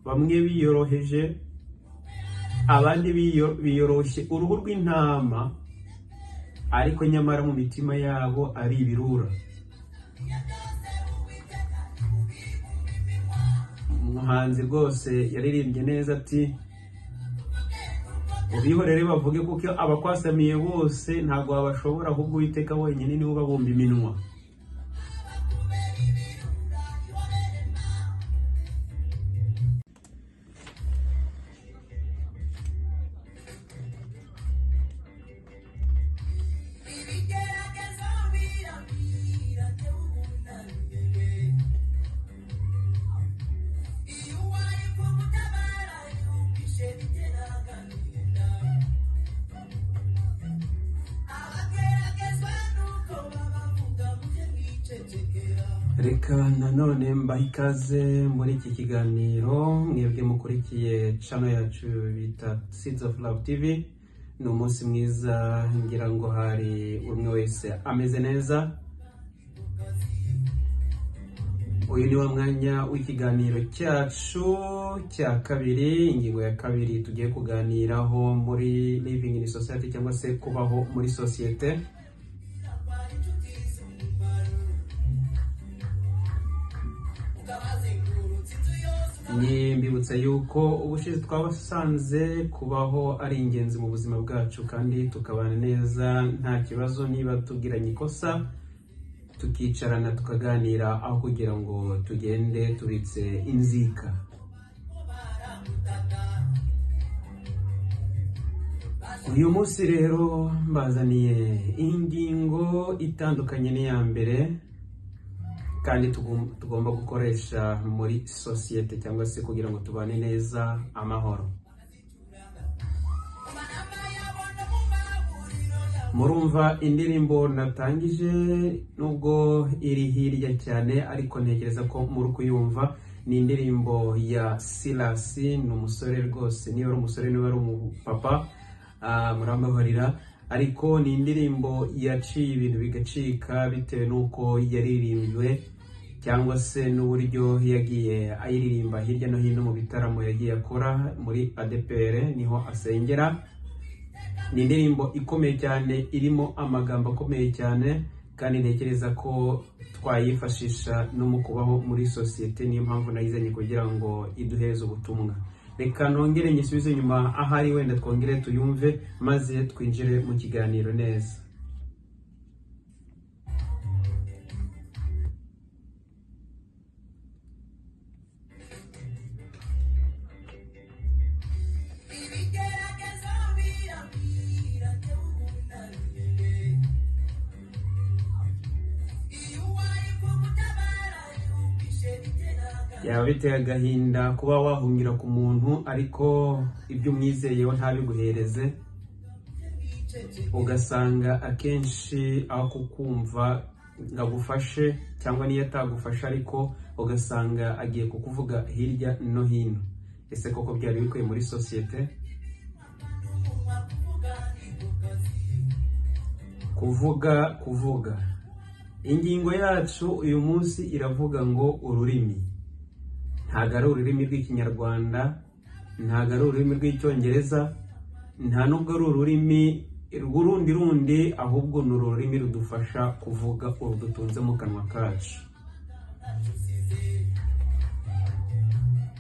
bamwe biyoroheje abandi biyoroshye uruhu rw'intama, ariko nyamara mu mitima yabo ari ibirura. Umuhanzi rwose yaririmbye neza ati, ubihorere bavuge kuko abakwasamiye bose ntabwo babashobora, ahubwo Uwiteka wenyine niwe ubabumba iminwa. Reka nanone mbaha ikaze muri iki kiganiro mwebwe mukurikiye channel yacu bita Seeds of Love TV. Ni umunsi mwiza, ngira ngo hari umwe wese ameze neza. Uyu ni wa mwanya w'ikiganiro cyacu cya kabiri, ingingo ya kabiri tugiye kuganiraho muri living in society cyangwa se kubaho muri societe. Ni mbibutsa yuko ubushize twabasanze kubaho ari ingenzi mu buzima bwacu kandi tukabana neza nta kibazo. Niba tugiranye ikosa tukicarana tukaganira aho kugira ngo tugende tubitse inzika. Uyu munsi rero mbazaniye ingingo itandukanye n'iya mbere kandi tugomba gukoresha muri societe cyangwa se kugira ngo tubane neza amahoro. Murumva indirimbo natangije, nubwo iri hirya cyane ariko ntekereza ko muri kuyumva. Ni indirimbo ya Silas, ni umusore rwose, niba ari umusore niba ari umupapa murambabarira, ariko ni indirimbo yaciye ibintu bigacika bitewe n'uko yaririmbwe cyangwa se n'uburyo yagiye ayiririmba hirya no hino mu bitaramo yagiye akora muri ADPR niho asengera. Ni indirimbo ikomeye cyane, irimo amagambo akomeye cyane kandi ntekereza ko twayifashisha no mu kubaho muri societe. Niyo mpamvu nayizanye kugira ngo iduhereze ubutumwa. Reka nongere nyisubize inyuma ahari wenda twongere tuyumve maze twinjire mu kiganiro neza. Yaba biteye agahinda kuba wahungira ku muntu ariko ibyo umwizeyeho ntabiguhereze, ugasanga akenshi aho kukumva ngagufashe cyangwa niyo atagufasha ariko ugasanga agiye kukuvuga hirya no hino. Ese koko byari bikwiye muri societe? Kuvuga. Ingingo yacu uyu munsi iravuga ngo ururimi. Ntago ari ururimi rw'Ikinyarwanda, ntago ari ururimi rw'Icyongereza, nta nubwo ari ururimi rundi, ahubwo ni ururimi rudufasha kuvuga urudutunze mu kanwa kacu.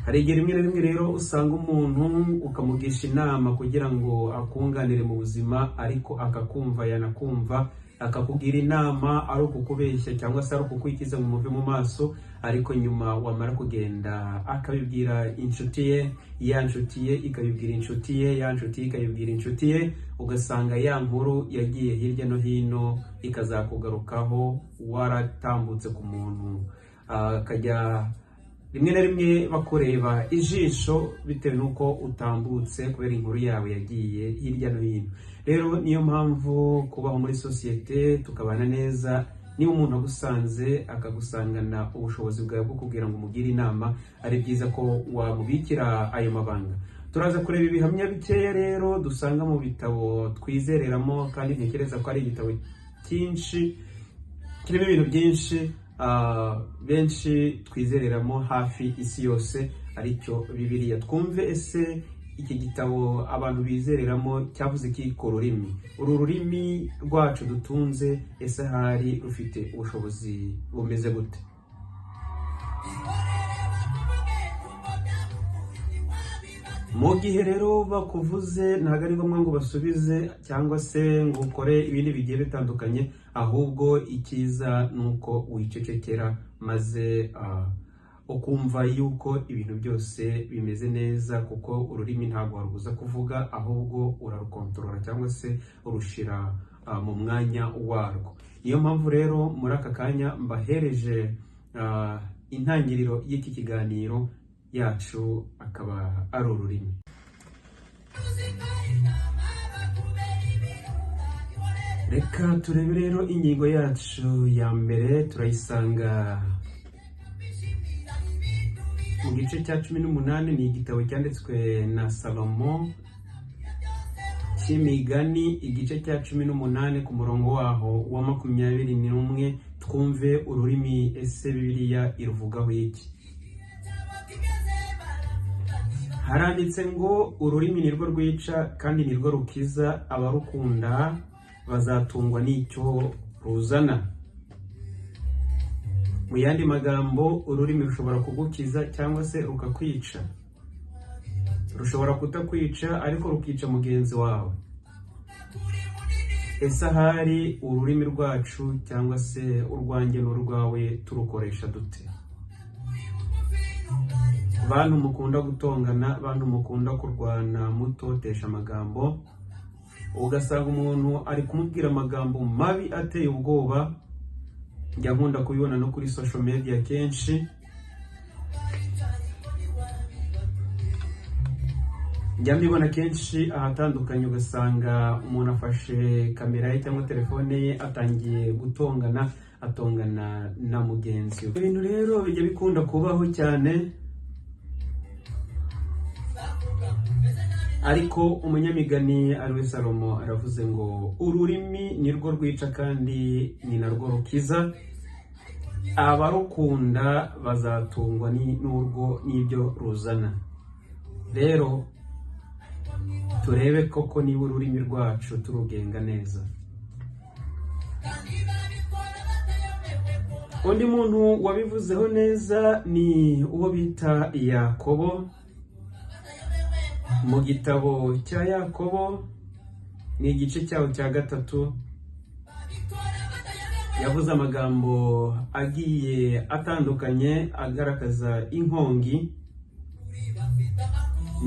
Hari igihe rimwe na rimwe rero usanga umuntu ukamugisha inama kugira ngo akunganire mu buzima, ariko akakumva yanakumva akakubwira inama ari ukukubeshya cyangwa se ari ukukwikiza mu muve mu maso, ariko nyuma wamara kugenda akabibwira inshuti ye, ya nshuti ye ikabibwira inshuti ye, ya nshuti ye ikabibwira inshuti ye, ugasanga ya nkuru yagiye hirya no hino ikazakugarukaho waratambutse ku muntu. Akajya rimwe na rimwe bakureba ijisho bitewe n'uko utambutse kubera inkuru yawe yagiye hirya no hino. Rero niyo mpamvu kubaho muri societe tukabana neza, niba umuntu agusanze akagusangana ubushobozi bwawe bwo kugira ngo umugire inama, ari byiza ko wamubikira ayo mabanga. Turaza kureba ibihamya bikeya rero dusanga mu bitabo twizereramo, kandi ntekereza ko ari igitabo cyinshi kirimo ibintu byinshi benshi twizereramo hafi isi yose, aricyo Bibiliya. Twumve ese iki gitabo abantu bizereramo cyavuze iki ku rurimi. Uru rurimi rwacu dutunze ese hari rufite ubushobozi bumeze gute? Mu gihe rero bakuvuze ntabwo ari ngombwa ngo basubize cyangwa se ngo ukore ibindi bigiye bitandukanye, ahubwo icyiza ni uko wicecekera maze ukumva yuko ibintu byose bimeze neza, kuko ururimi ntabwo warubuza kuvuga, ahubwo urarukontorora cyangwa se urushira mu mwanya warwo. Niyo mpamvu rero muri aka kanya mbahereje intangiriro y'iki kiganiro yacu akaba ari ururimi. Reka turebe rero ingingo yacu ya mbere, turayisanga mu gice cya 18. Ni igitabo cyanditswe na Salomo cy'imigani, igice cya 18 ku murongo waho wa 21. Twumve ururimi ese Bibiliya iruvugaho iki. Haranditse ngo ururimi nirwo rwica kandi nirwo rukiza, abarukunda bazatungwa n'icyo ruzana. Mu yandi magambo, ururimi rushobora kugukiza cyangwa se rukakwica. Rushobora kutakwica ariko rukica mugenzi wawe. Ese ahari ururimi rwacu cyangwa se urwanjye n'urwawe turukoresha dute? Bantu mukunda gutongana, bantu mukunda kurwana, mutotesha amagambo, ugasanga umuntu ari kumubwira amagambo mabi ateye ubwoba. Njya nkunda kubibona no kuri social media kenshi. Njya mbibona kenshi ahatandukanye, ugasanga umuntu afashe kamera ye cyangwa telefone ye atangiye gutongana, atongana na mugenzi we. Ibintu rero bijya bikunda kubaho cyane, ariko umunyamigani ariwe Salomo aravuze ngo ururimi nirwo rwica kandi ni narwo rukiza, abarukunda bazatungwa n'ibyo ruzana. Rero turebe koko niba ururimi rwacu turugenga neza. Undi muntu wabivuzeho neza ni uwo bita Yakobo. Mu gitabo cya Yakobo ni igice cyaho cya 3, yavuze amagambo agiye atandukanye agaragaza inkongi.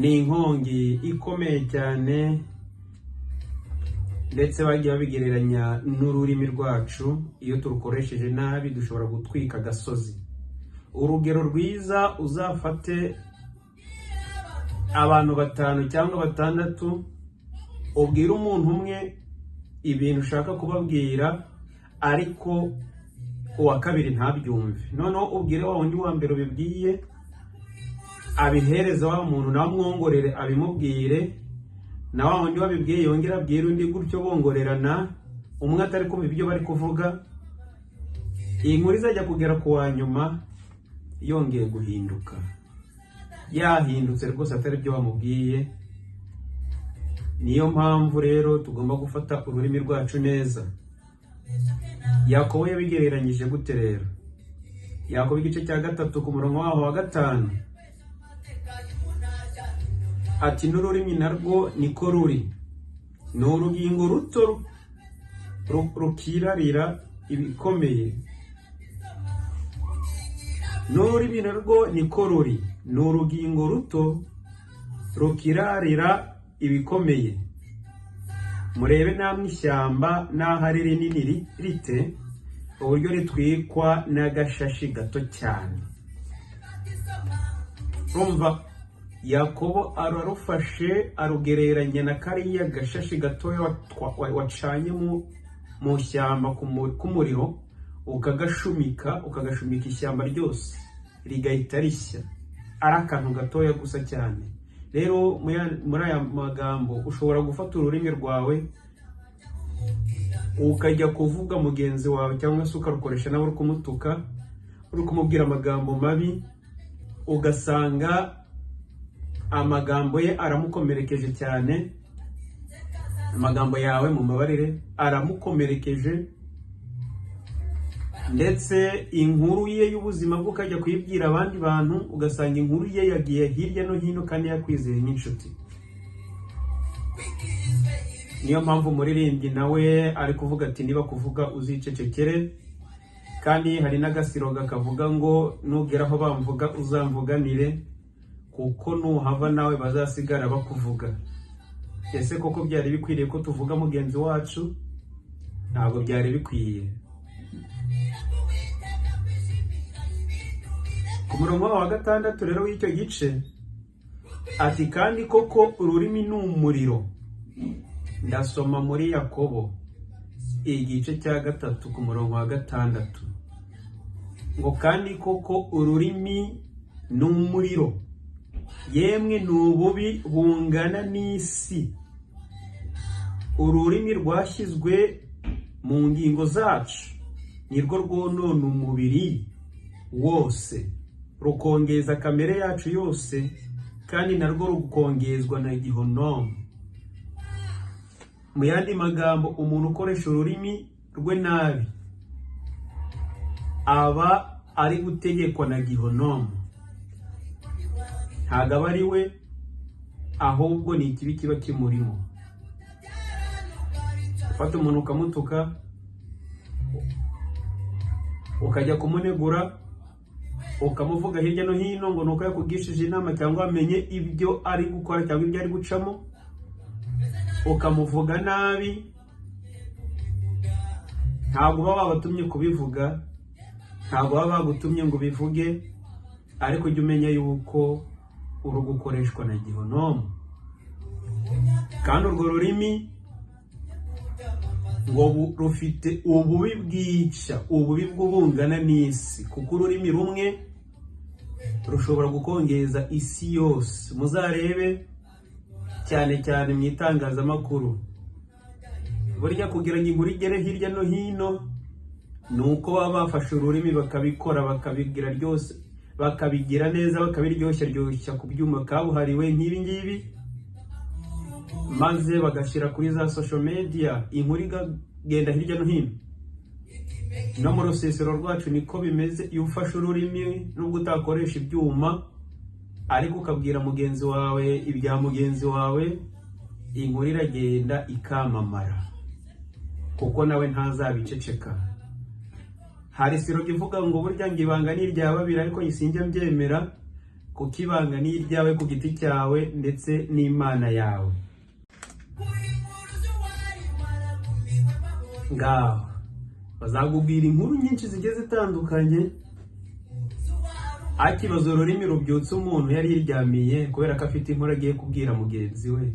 Ni inkongi ikomeye cyane, ndetse bagiye babigereranya n'ururimi rwacu. Iyo turukoresheje nabi dushobora gutwika agasozi. Urugero rwiza, uzafate abantu 5 cyangwa 6, ubwira umuntu umwe ibintu ushaka kubabwira, ariko uwa kabiri ntabyumve. Noneho ubwire wa wundi wa mbere ubibwiye, abihereza wa muntu nawe mwongorere abimubwire, na wa wundi wabibwiye yongera abwira undi, gutyo bongorerana, umwe atari kumva ibyo bari kuvuga. Iyi nkuru izajya kugera ku wa nyuma yongeye guhinduka, yahindutse rwose atari byo wamubwiye. Niyo mpamvu rero tugomba gufata ururimi rwacu neza. Yakobo yabigereranyije gute rero? Yakobo igice cya 3 ku murongo waho wa 5 ati n'ururimi narwo niko ruri, ni urugingo ruto rukirarira ibikomeye. N'ururimi narwo niko ruri, ni urugingo ruto rukirarira ibikomeye. Murebe namwe ishyamba naho ari rinini rite, uburyo ritwikwa n'agashashi gato cyane. Rumva, Yakobo ararufashe arugereranya na kariya gashashi gatoya wacanye mu shyamba k'umuriro, ukagashumika ishyamba ryose rigahita rishya. Ari akantu gatoya gusa cyane. Rero muri aya magambo ushobora gufata ururimi rwawe ukajya kuvuga mugenzi wawe, cyangwa se ukarukoresha nawe uri kumutuka, uri kumubwira amagambo mabi, ugasanga amagambo ye aramukomerekeje cyane, amagambo yawe mu mabarire aramukomerekeje, ndetse inkuru ye y'ubuzima bwo ukajya kuyibwira abandi bantu, ugasanga inkuru ye yagiye hirya no hino kandi yakwizeye nk'inshuti. Niyo mpamvu umuririmbyi nawe ari kuvuga ati niba kuvuga uzicecekere, kandi hari n'agasiroga kavuga ngo nugera aho bamvuga uzamvuganire, kuko nuhava nawe bazasigara bakuvuga. Ese koko byari bikwiriye ko tuvuga mugenzi wacu? Ntabwo byari bikwiye. Ku murongo wa 6 rero w'icyo gice ati kandi koko ururimi ni umuriro. Ndasoma muri Yakobo igice cya 3 ku murongo wa 6 ngo kandi koko ururimi ni umuriro, yemwe ni ububi bungana n'isi. Ururimi rwashyizwe mu ngingo zacu nirwo rwonona umubiri wose, rukongeza kamere yacu yose, kandi narwo rukongezwa na gihonomu. Mu yandi magambo, umuntu ukoresha ururimi rwe nabi aba ari gutegekwa na gihonomu. Ntabwo aba ari we, ahubwo ni ikibi kiba kimurimo. Ufata umuntu ukamutuka, ukajya kumunegura, ukamuvuga hirya no hino ngo nuko yakugishije inama cyangwa amenye ibyo ari gukora cyangwa ibyo ari gucamo, ukamuvuga nabi, ntabwo baba babatumye kubivuga, ntabwo baba bagutumye ngo bivuge, ariko ujye umenya yuko uri gukoreshwa na gihonomu. Kandi urwo rurimi ngo rufite ububi bwica, ububi bw'ubungana n'isi, kuko ururimi rumwe rushobora gukongeza isi yose. Muzarebe cyane cyane mu itangazamakuru, burya kugira ngo inkuru igere hirya no hino nuko baba bafashe ururimi bakabikora, bakabigira ryose, bakabigira neza, bakabiryoshya ku byuma kabuhariwe nk'ibi ngibi, maze bagashyira kuri za social media, inkuru igagenda hirya no hino. No mu rusesero rwacu niko bimeze. Iyo ufashe ururimi nubwo utakoresha ibyuma, ariko ukabwira mugenzi wawe ibya mugenzi wawe, inkuru iragenda ikamamara, kuko nawe ntazabiceceka. Hari siroga ivuga ngo burya ngo ibanga ni irya babiri, ariko yisinjya mbyemera, kuko ibanga ni iryawe ku giti cyawe ndetse n'Imana yawe. Ngaho bazagubwira inkuru nyinshi zigiye zitandukanye, akibaza ururimi rubyutsa umuntu yari yiryamiye kubera ko afite inkuru agiye kubwira mugenzi we,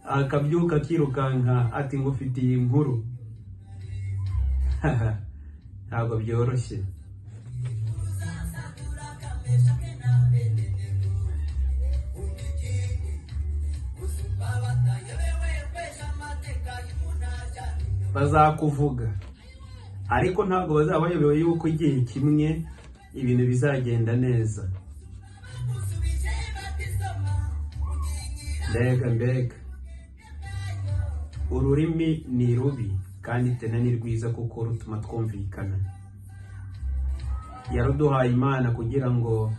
akabyuka akirukanka ati ngo ufite iyi nkuru. Ntabwo byoroshye. Bazakuvuga, ariko ntabwo bazaba bayobewe yuko igihe kimwe ibintu bizagenda neza. Mbega ururimi ni rubi kandi tena ni rwiza, kuko rutuma twumvikana. Yaruduhaye Imana kugira ngo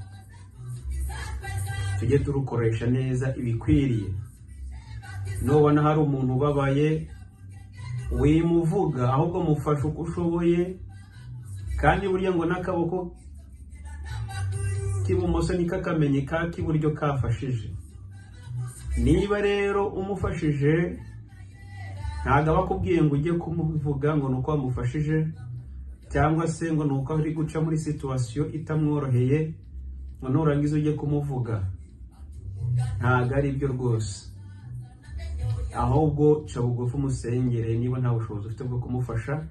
tujye turukoresha neza ibikwiriye. Nubona hari umuntu ubabaye, wimuvuga, ahubwo mufasha uko ushoboye, kandi burya ngo n'akaboko k'ibumoso niko akamenye ka k'iburyo kafashije. Niba rero umufashije, ntabwo aba akubwiye ngo ujye kumuvuga ngo nuko wamufashije, cyangwa se ngo nuko ari guca muri situation itamworoheye ngo nurangiza ujye kumuvuga. Ntabwo ari byo rwose. Ahubwo ca bugufi umusengere niba nta bushobozi ufite bwo kumufasha,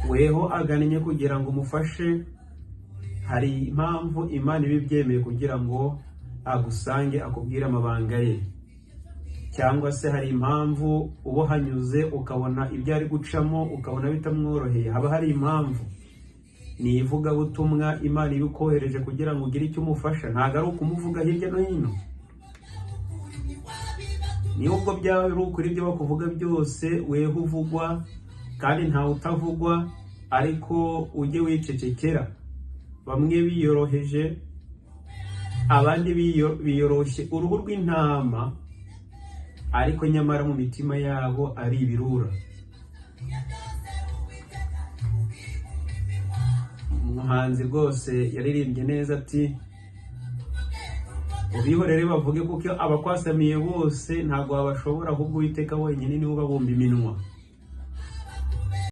weho agannye kugira ngo umufashe. Hari impamvu Imana ibibyemeye kugira ngo agusange akubwire amabanga ye, cyangwa se hari impamvu ubo hanyuze ukabona ibyo ari gucamo ukabona bitamworoheye. Haba hari impamvu. ni ivugabutumwa Imana ibikohereje kugira ngo ugire icyo umufasha, ntabwo ari ukumuvuga hirya no hino. Nubwo byaba ari ukuri ibyo bakuvuga byose, weho uvugwa kandi ntawe utavugwa, ariko ujye wicecekera. Bamwe biyoroheje, abandi biyoroshye uruhu rw'intama, ariko nyamara mu mitima yabo ari ibirura. Umuhanzi rwose yaririmbye neza ati, ubihorere bavuge kuko abakwasamiye bose ntabwo babashobora, ahubwo Uwiteka wenyine niwe ubabumba iminwa.